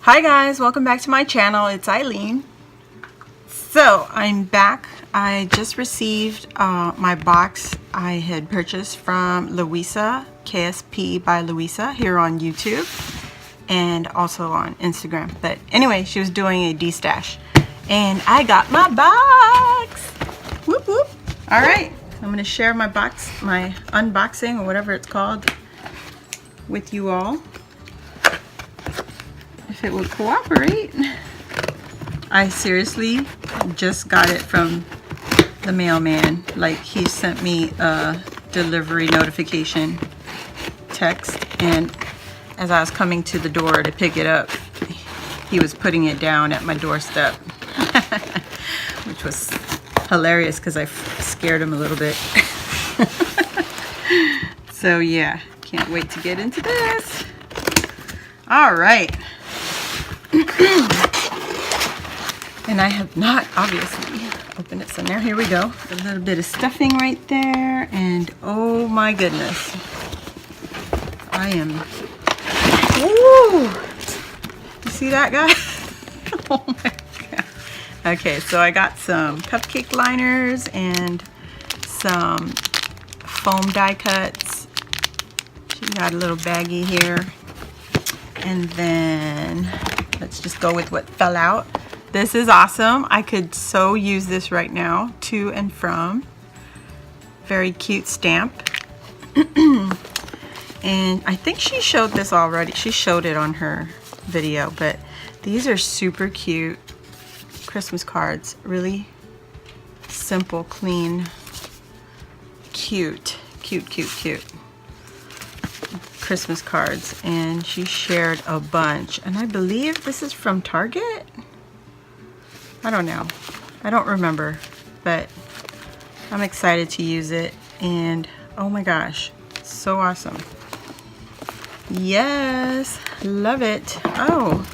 Hi guys, welcome back to my channel. It's Eileen. So I'm back. I just received my box I had purchased from Luisa, KSP by Luisa, here on YouTube and also on Instagram. But anyway, she was doing a destash and I got my box. Whoop whoop. All right, I'm gonna share my box, my unboxing or whatever it's called, with you all. If it would cooperate. I seriously just got it from the mailman. Like, he sent me a delivery notification text, and as I was coming to the door to pick it up, he was putting it down at my doorstep. Which was hilarious because I scared him a little bit. So yeah, can't wait to get into this. All right. And I have not obviously opened it, so now here we go. A little bit of stuffing right there, and oh my goodness, I am, ooh, you see that, guys? Oh my god. Okay, so I got some cupcake liners and some foam die cuts. She got a little baggie here, and then let's just go with what fell out. This is awesome. I could so use this right now, to and from. Very cute stamp. And I think she showed this already. She showed it on her video, but these are super cute Christmas cards. Really simple, clean, cute Christmas cards. And she shared a bunch, and I believe this is from Target. I don't know, I don't remember, but I'm excited to use it, and oh my gosh, so awesome. Yes, love it. Oh,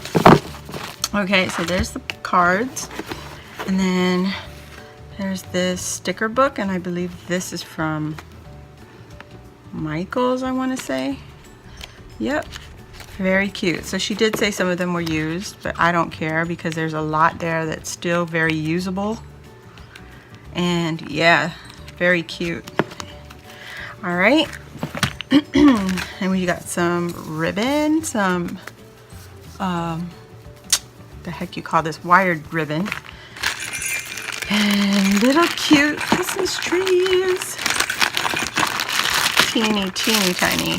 okay, so there's the cards, and then there's this sticker book, and I believe this is from Michael's, I want to say. Yep, very cute. So she did say some of them were used, but I don't care because there's a lot there that's still very usable. And yeah, very cute. All right. And we got some ribbon, some the heck you call this, wired ribbon, and little cute Christmas trees. Teeny tiny.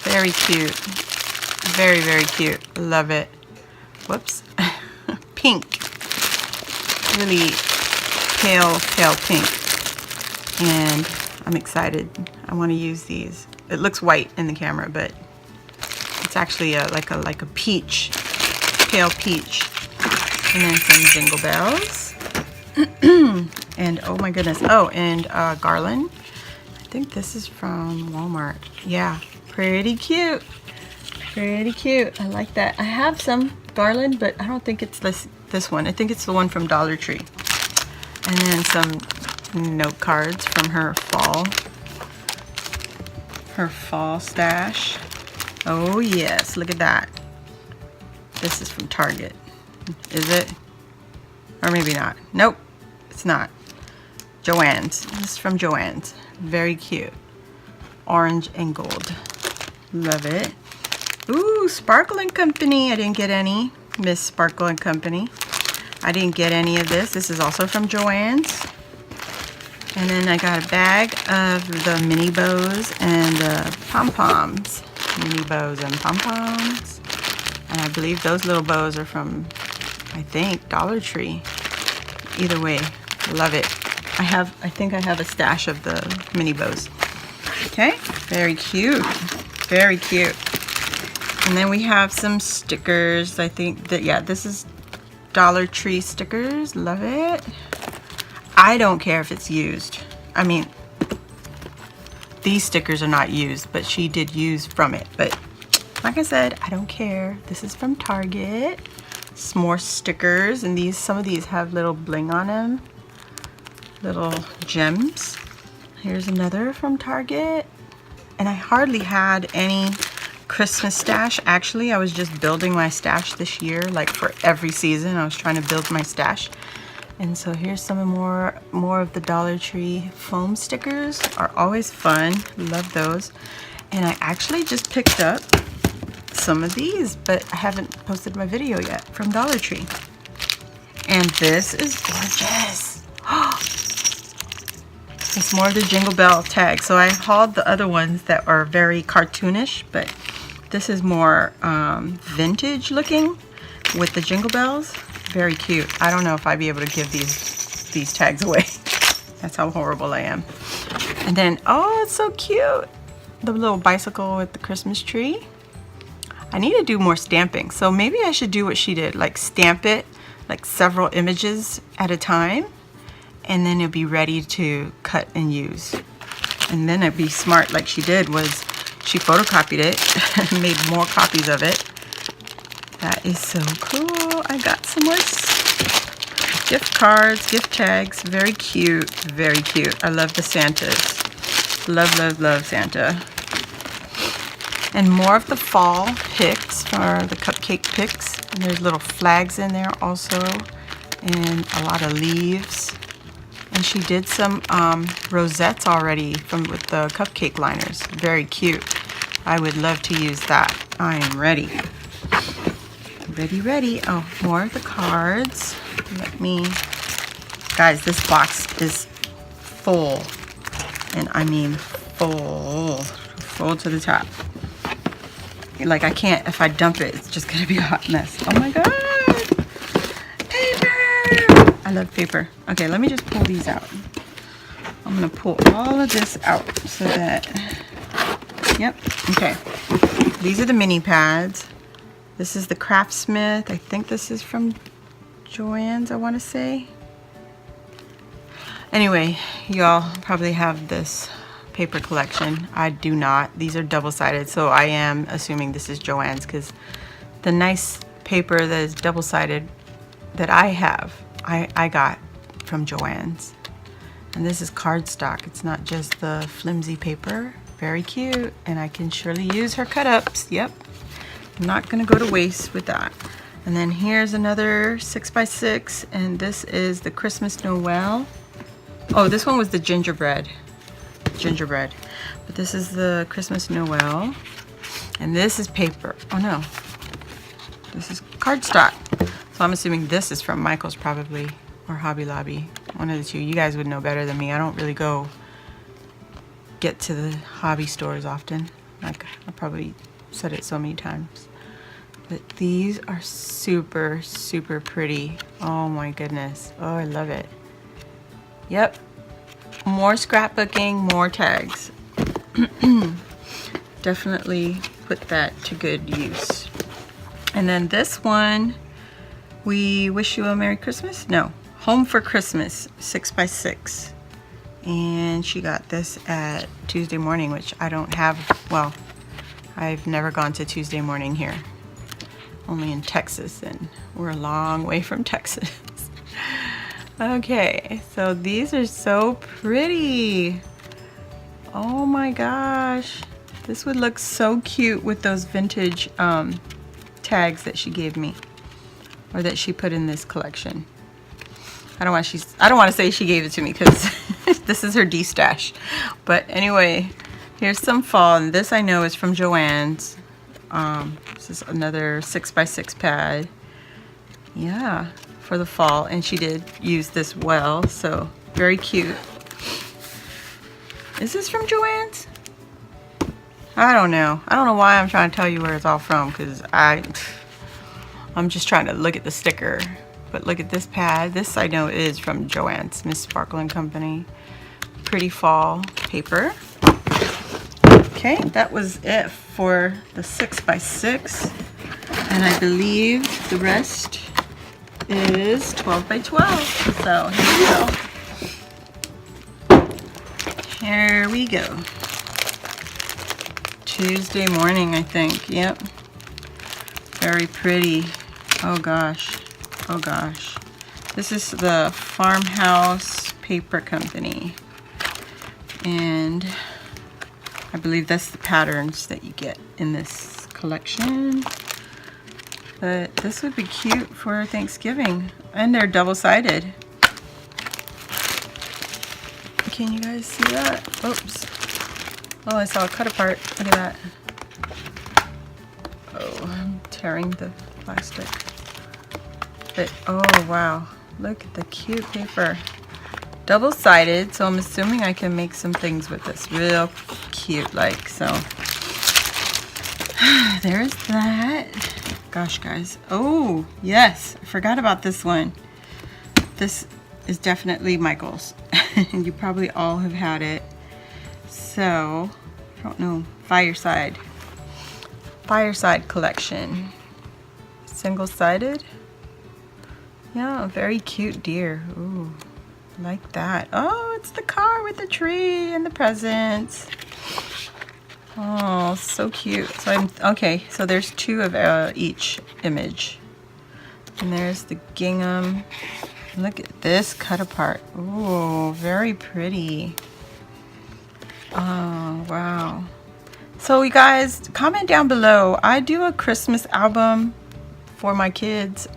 Very cute. Very cute. Love it. Whoops. Pink. Really pale pink. And I'm excited. I want to use these. It looks white in the camera, but it's actually like a peach. Pale peach. And then some jingle bells. And oh my goodness. Oh, and garland. I think this is from Walmart. Yeah. Pretty cute. Pretty cute. I like that. I have some garland, but I don't think it's this one. I think it's the one from Dollar Tree. And then some note cards from her fall stash. Oh yes, look at that. This is from Target. Is it? Or maybe not. Nope, it's not. Joann's. This is from Joann's. Very cute. Orange and gold. Love it. Ooh, Sparkle and Company. I didn't get any. Miss Sparkle and Company. I didn't get any of this. This is also from Joann's. And then I got a bag of the mini bows and the pom-poms. Mini bows and pom-poms. And I believe those little bows are from, I think, Dollar Tree. Either way, love it. I think I have a stash of the mini bows. Okay, very cute. Very cute. And then we have some stickers. I think that, yeah, this is Dollar Tree stickers. Love it. I don't care if it's used. I mean, these stickers are not used, but she did use from it. But like I said, I don't care. This is from Target. Some more stickers, and some of these have little bling on them. Little gems. Here's another from Target. And I hardly had any Christmas stash. Actually, I was just building my stash this year, like for every season. I was trying to build my stash. And so here's some more of the Dollar Tree foam stickers. Are always fun. Love those. And I actually just picked up some of these, but I haven't posted my video yet from Dollar Tree. And this is gorgeous. It's more of the Jingle Bell tag. So I hauled the other ones that are very cartoonish, but this is more vintage looking with the Jingle Bells. Very cute. I don't know if I'd be able to give these tags away. That's how horrible I am. And then, oh, it's so cute. The little bicycle with the Christmas tree. I need to do more stamping. So maybe I should do what she did, like stamp it, like several images at a time. And then it'll be ready to cut and use. And then it'd be smart like she did was she photocopied it and made more copies of it. That is so cool. I got some more gift cards, gift tags. Very cute, very cute. I love the Santas. Love, love, love Santa. And more of the fall picks for the cupcake picks. And there's little flags in there also. And a lot of leaves. And she did some rosettes already with the cupcake liners. Very cute. I would love to use that. I am ready. Ready. Oh, more of the cards. Guys, this box is full. And I mean full. Full to the top. Like I can't, if I dump it, it's just gonna be a hot mess. Oh my God. Paper. I love paper. Okay, let me just pull these out. I'm gonna pull all of this out so that, yep, okay. These are the mini pads. This is the Craftsmith. I think this is from Joann's, I wanna say. Anyway, y'all probably have this paper collection. I do not. These are double-sided, so I am assuming this is Joann's because the nice paper that is double-sided that I have, I got from Joann's. And this is cardstock. It's not just the flimsy paper. Very cute, and I can surely use her cut-ups. Yep, I'm not gonna go to waste with that. And then here's another 6x6, and this is the Christmas Noel. Oh, this one was the gingerbread, but this is the Christmas Noel, and this is paper. Oh no, this is cardstock. So I'm assuming this is from Michael's probably, or Hobby Lobby, one of the two. You guys would know better than me. I don't really get to the hobby stores often. Like I probably said it so many times, but these are super, super pretty. Oh my goodness. Oh, I love it. Yep. More scrapbooking, more tags. Definitely put that to good use. And then this one, We Wish You a Merry Christmas? No, Home for Christmas, 6x6. And she got this at Tuesday Morning, which I don't have. Well, I've never gone to Tuesday Morning here. Only in Texas, and we're a long way from Texas. Okay, so these are so pretty. Oh my gosh. This would look so cute with those vintage tags that she gave me, or that she put in this collection. I don't want to say she gave it to me because this is her destash. But anyway, here's some fall, and this I know is from Joann's. This is another 6x6 pad. Yeah, for the fall, and she did use this well, so very cute. Is this from Joann's? I don't know. I don't know why I'm trying to tell you where it's all from, because I'm just trying to look at the sticker. But look at this pad. This I know is from Joann's, Miss Sparkle & Company. Pretty fall paper. Okay, that was it for the 6x6. And I believe the rest is 12x12. So here we go. Here we go. Tuesday Morning, I think. Yep. Very pretty. Oh gosh. Oh gosh. This is the Farmhouse Paper Company. And I believe that's the patterns that you get in this collection. But this would be cute for Thanksgiving. And they're double-sided. Can you guys see that? Oops. Oh, I saw a cut apart. Look at that. Oh, I'm tearing the plastic. But, oh, wow. Look at the cute paper. Double-sided, so I'm assuming I can make some things with this. Real cute, like, so. There's that. Gosh, guys. Oh, yes. I forgot about this one. This is definitely Michael's. And you probably all have had it. So, I don't know. Fireside collection. Single-sided. Yeah, very cute deer. Ooh, like that. Oh, it's the car with the tree and the presents. Oh, so cute. So okay, so there's two of each image. And there's the gingham. Look at this cut apart. Ooh, very pretty. Oh, wow. So you guys, comment down below. I do a Christmas album for my kids.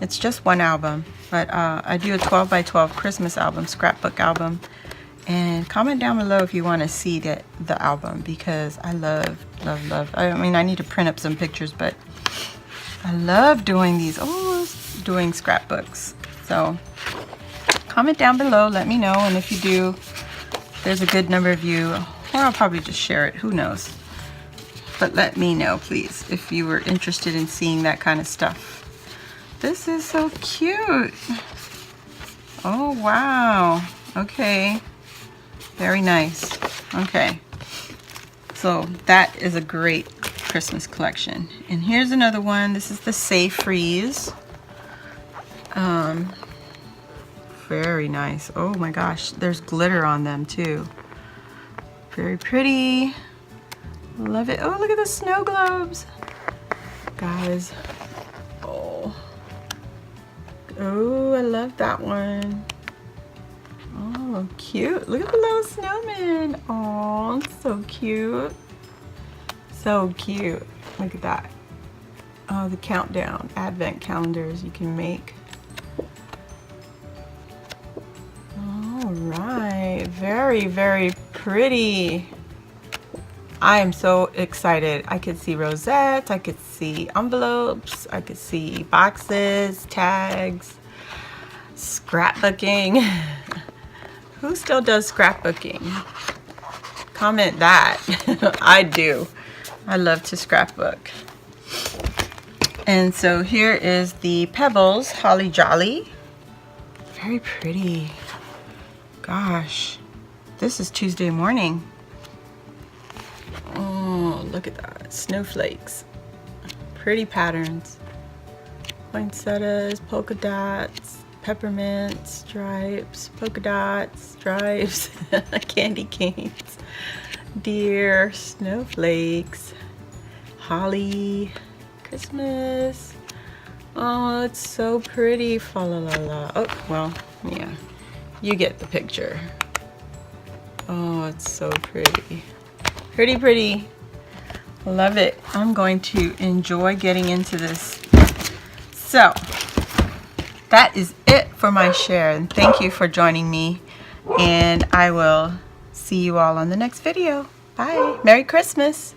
It's just one album, but I do a 12 by 12 Christmas album, scrapbook album. And comment down below if you want to see the album, because I love. I mean, I need to print up some pictures, but I love doing these. Oh, doing scrapbooks. So comment down below, let me know, and if you do, there's a good number of you, or I'll probably just share it, who knows. But let me know, please, if you were interested in seeing that kind of stuff. This is so cute. Oh, wow. Okay. Very nice. Okay. So that is a great Christmas collection. And here's another one. This is the Safe Freeze. Very nice. Oh my gosh. There's glitter on them too. Very pretty. Love it. Oh, look at the snow globes. Guys. Oh, I love that one. Oh, cute. Look at the little snowman. Oh, so cute. So cute. Look at that. Oh, the countdown. Advent calendars you can make. All right. Very, very pretty. I am so excited. I could see rosettes, I could see envelopes, I could see boxes, tags, scrapbooking. Who still does scrapbooking? Comment that. I do. I love to scrapbook. And so here is the Pebbles Holly Jolly. Very pretty. Gosh, this is Tuesday morning. Oh, look at that. Snowflakes. Pretty patterns. Poinsettias, polka dots, peppermint, stripes, polka dots, stripes, candy canes, deer, snowflakes, holly, Christmas. Oh, it's so pretty. Fa la la la. Oh, well, yeah. You get the picture. Oh, it's so pretty. Pretty, pretty. Love it. I'm going to enjoy getting into this. So, that is it for my share. And thank you for joining me. And I will see you all on the next video. Bye. Merry Christmas.